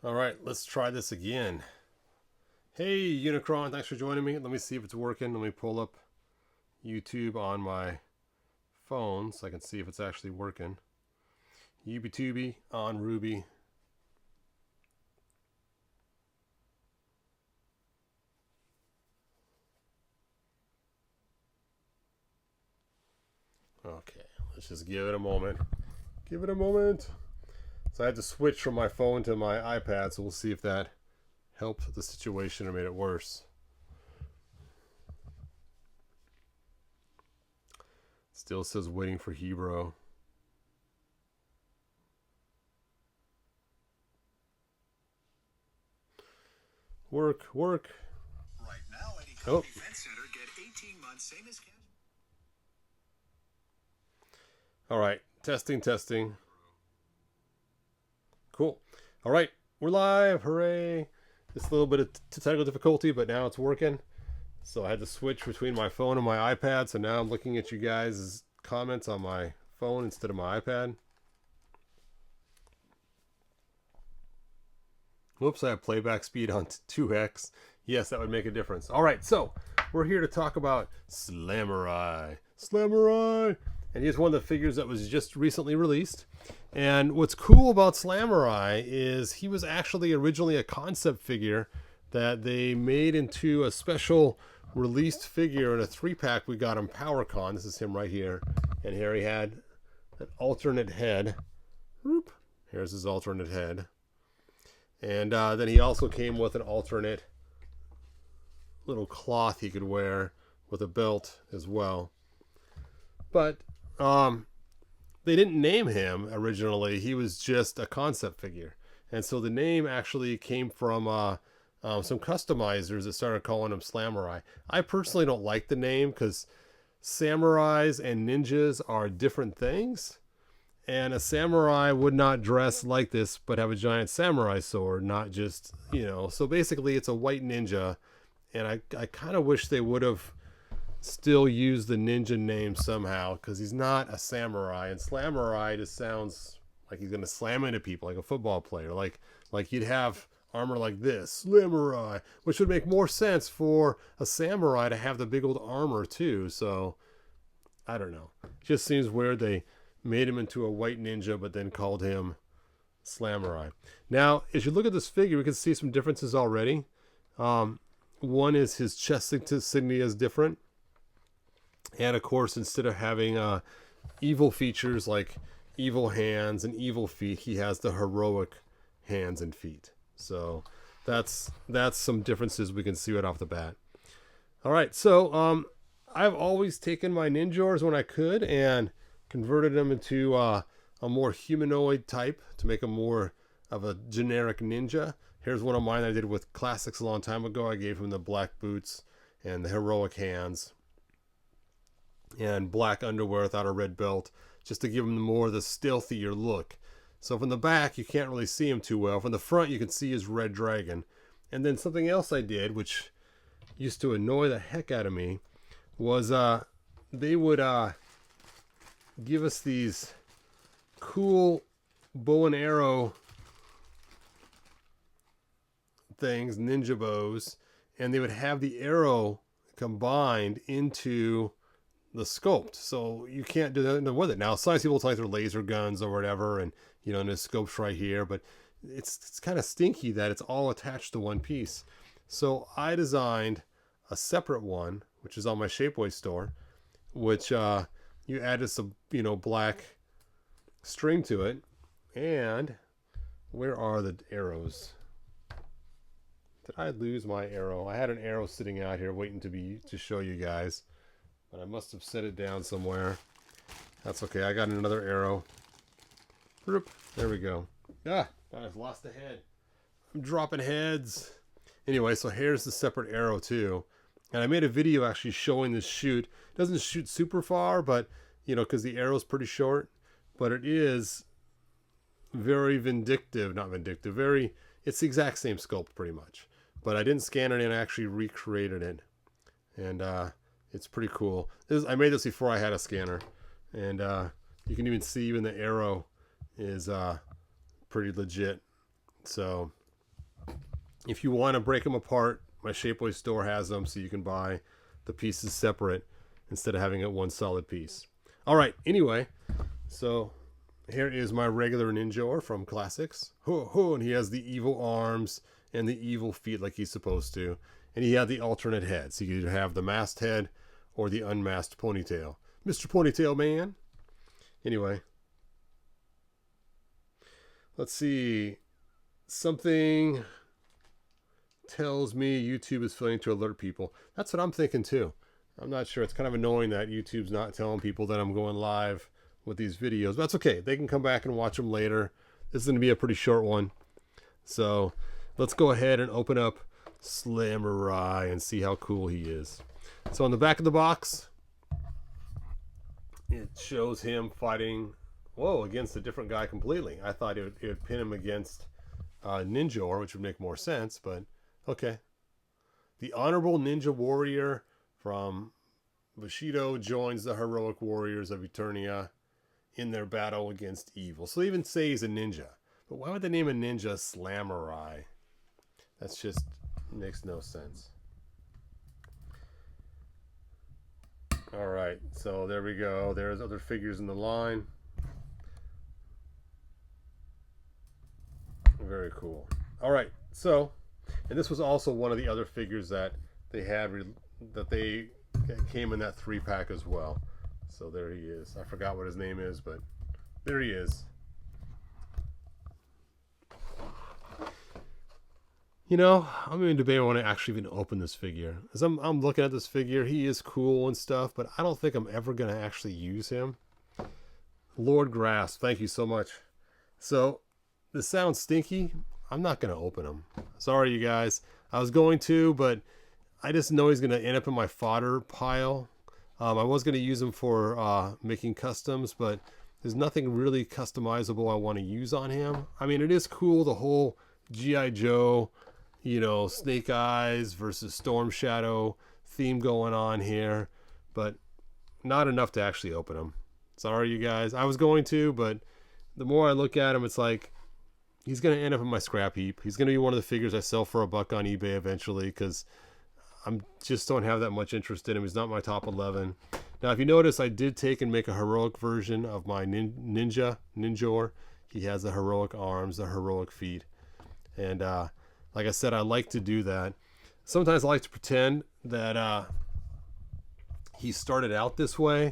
All right, let's try this again. Hey, Unicron, thanks for joining me. Let me see if it's working. Let me pull up YouTube on my phone so I can see if it's actually working. UbiTubi on Ruby. Okay, let's just give it a moment. Give it a moment. So I had to switch from my phone to my iPad, so we'll see if that helped the situation or made it worse. Still says waiting for Hebrew. Work. Right now, Eddie County Defense Center get 18 months, same as Kansas. All right, testing. Cool. All right, we're live. Hooray! Just a little bit of technical difficulty, but now it's working. So I had to switch between my phone and my iPad. So now I'm looking at you guys' comments on my phone instead of my iPad. Whoops, I have playback speed on 2x. Yes, that would make a difference. All right, so we're here to talk about Slamurai. And here's one of the figures that was just recently released. And what's cool about Slamurai is he was actually originally a concept figure that they made into a special released figure in a 3-pack we got on PowerCon. This is him right here. And here he had an alternate head. Whoop. Here's his alternate head. And then he also came with an alternate little cloth he could wear with a belt as well. But they didn't name him originally. He was just a concept figure. And so the name actually came from some customizers that started calling him Slamurai. I personally don't like the name because samurais and ninjas are different things. And a samurai would not dress like this, but have a giant samurai sword, not just, So basically it's a white ninja. And I kind of wish they would have still use the ninja name somehow, because he's not a samurai, and Slamurai just sounds like he's gonna slam into people like a football player, like you'd have armor like this, Slamurai, which would make more sense for a samurai to have the big old armor too. So I don't know, it just seems weird they made him into a white ninja but then called him Slamurai. Now as you look at this figure, we can see some differences already. One is his chest insignia is different. And of course, instead of having evil features like evil hands and evil feet, he has the heroic hands and feet. So that's some differences we can see right off the bat. All right, so I've always taken my ninjas when I could and converted them into a more humanoid type to make them more of a generic ninja. Here's one of mine I did with Classics a long time ago. I gave him the black boots and the heroic hands and black underwear without a red belt, just to give him more of the stealthier look. So from the back, you can't really see him too well. From the front, you can see his red dragon. And then something else I did, which used to annoy the heck out of me, was they would give us these cool bow and arrow things, ninja bows, and they would have the arrow combined into the sculpt, so you can't do that with it. Now some people like their laser guns or whatever, and and the scope's right here, but it's kind of stinky that it's all attached to one piece. So I designed a separate one, which is on my Shapeways store, which you added some black string to it. And where are the arrows? Did I lose my arrow? I had an arrow sitting out here waiting to show you guys, but I must have set it down somewhere. That's okay. I got another arrow. There we go. I've lost a head. I'm dropping heads. Anyway, so here's the separate arrow too. And I made a video actually showing this shoot. It doesn't shoot super far, but because the arrow's pretty short, but it is very vindictive. Not vindictive. It's the exact same sculpt pretty much. But I didn't scan it in. I actually recreated it. And it's pretty cool. I made this before I had a scanner. And you can even see even the arrow is pretty legit. So If you want to break them apart, my Shapeways store has them, so you can buy the pieces separate instead of having it one solid piece. All right, anyway, so here is my regular Ninjor from Classics. Ho, ho, and he has the evil arms and the evil feet like he's supposed to. And he had the alternate head, so you could either have the masked head or the unmasked ponytail. Mr. Ponytail Man. Anyway, let's see. Something tells me YouTube is failing to alert people. That's what I'm thinking too. I'm not sure. It's kind of annoying that YouTube's not telling people that I'm going live with these videos. But that's okay. They can come back and watch them later. This is going to be a pretty short one. So let's go ahead and open up Slamurai and see how cool he is. So on the back of the box, it shows him fighting, against a different guy completely. I thought it would pin him against Ninjor, which would make more sense, but okay. The Honorable Ninja Warrior from Bushido joins the heroic warriors of Eternia in their battle against evil. So they even say he's a ninja. But why would they name a ninja Slamurai? That's just makes no sense. All right, so there we go. There's other figures in the line. Very cool. All right, so, and this was also one of the other figures that they had that came in that 3-pack as well. So there he is. I forgot what his name is, but there he is. You know, I'm even debating I want to actually even open this figure. As I'm looking at this figure, he is cool and stuff, but I don't think I'm ever going to actually use him. Lord Grasp, thank you so much. So, this sounds stinky. I'm not going to open him. Sorry, you guys. I was going to, but I just know he's going to end up in my fodder pile. I was going to use him for making customs, but there's nothing really customizable I want to use on him. I mean, it is cool, the whole G.I. Joe, you know, Snake Eyes versus Storm Shadow theme going on here, but not enough to actually open him. Sorry, you guys. I was going to, but the more I look at him, it's like he's going to end up in my scrap heap. He's going to be one of the figures I sell for $1 on eBay eventually because I just don't have that much interest in him. He's not my top 11. Now, if you notice, I did take and make a heroic version of my Ninjor. He has the heroic arms, the heroic feet. And like I said, I like to do that. Sometimes I like to pretend that he started out this way.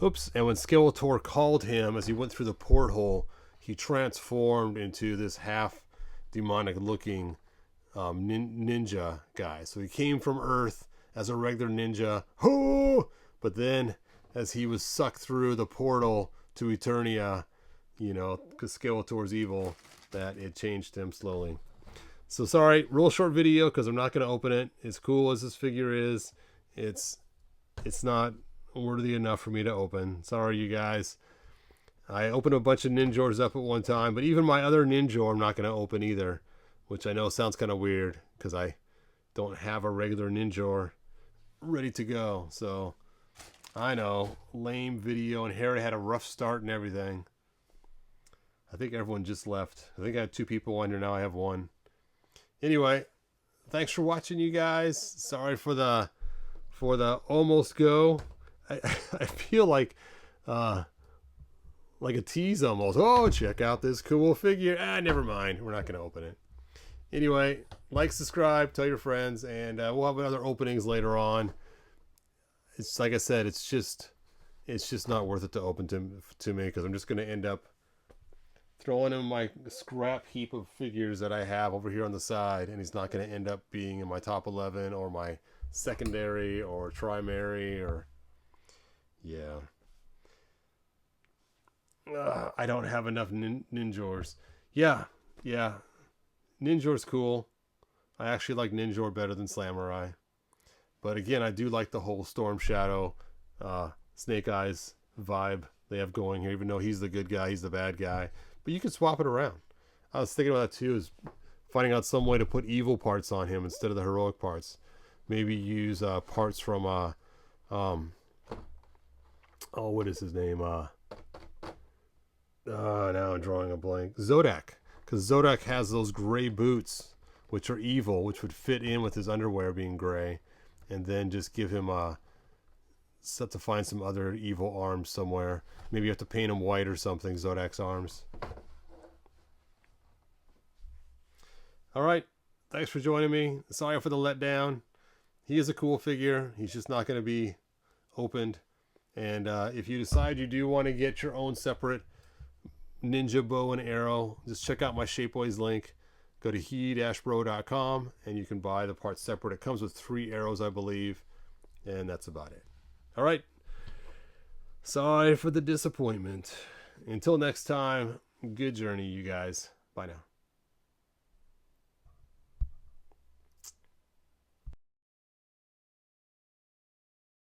Oops. And when Skeletor called him as he went through the porthole, he transformed into this half demonic looking ninja guy. So he came from Earth as a regular ninja. Ho! But then as he was sucked through the portal to Eternia, you know, because Skeletor's evil, that it changed him slowly. So sorry, real short video because I'm not going to open it. As cool as this figure is, it's not worthy enough for me to open. Sorry, you guys. I opened a bunch of Ninjors up at one time, but even my other Ninjor I'm not going to open either, which I know sounds kind of weird because I don't have a regular Ninjor ready to go. So I know, lame video, and Harry had a rough start and everything. I think everyone just left. I think I had 2 people on here, now I have 1. Anyway, thanks for watching, you guys. Sorry for the almost go. I feel like a tease almost. Oh, check out this cool figure. Never mind. We're not going to open it. Anyway, like, subscribe, tell your friends, and we'll have other openings later on. It's like I said, it's just not worth it to open to me because I'm just going to end up throwing in my scrap heap of figures that I have over here on the side, and he's not going to end up being in my top 11 or my secondary or primary or yeah. I don't have enough Ninjors. Yeah. Ninjor's cool. I actually like Ninjor better than Slamurai. But again, I do like the whole Storm Shadow, Snake Eyes vibe they have going here, even though he's the good guy, he's the bad guy. But you can swap it around. I was thinking about that too, is finding out some way to put evil parts on him instead of the heroic parts. Maybe use parts from, what is his name? Now I'm drawing a blank. Zodak. Because Zodak has those gray boots which are evil, which would fit in with his underwear being gray, and then just give him a have to find some other evil arms somewhere. Maybe you have to paint him white or something, Zodak's arms. All right, thanks for joining me. Sorry for the letdown. He is a cool figure. He's just not going to be opened. And if you decide you do want to get your own separate ninja bow and arrow, just check out my Shapeways link. Go to he-bro.com and you can buy the parts separate. It comes with 3 arrows, I believe, and that's about it. All right. Sorry for the disappointment. Until next time, good journey, you guys. Bye now.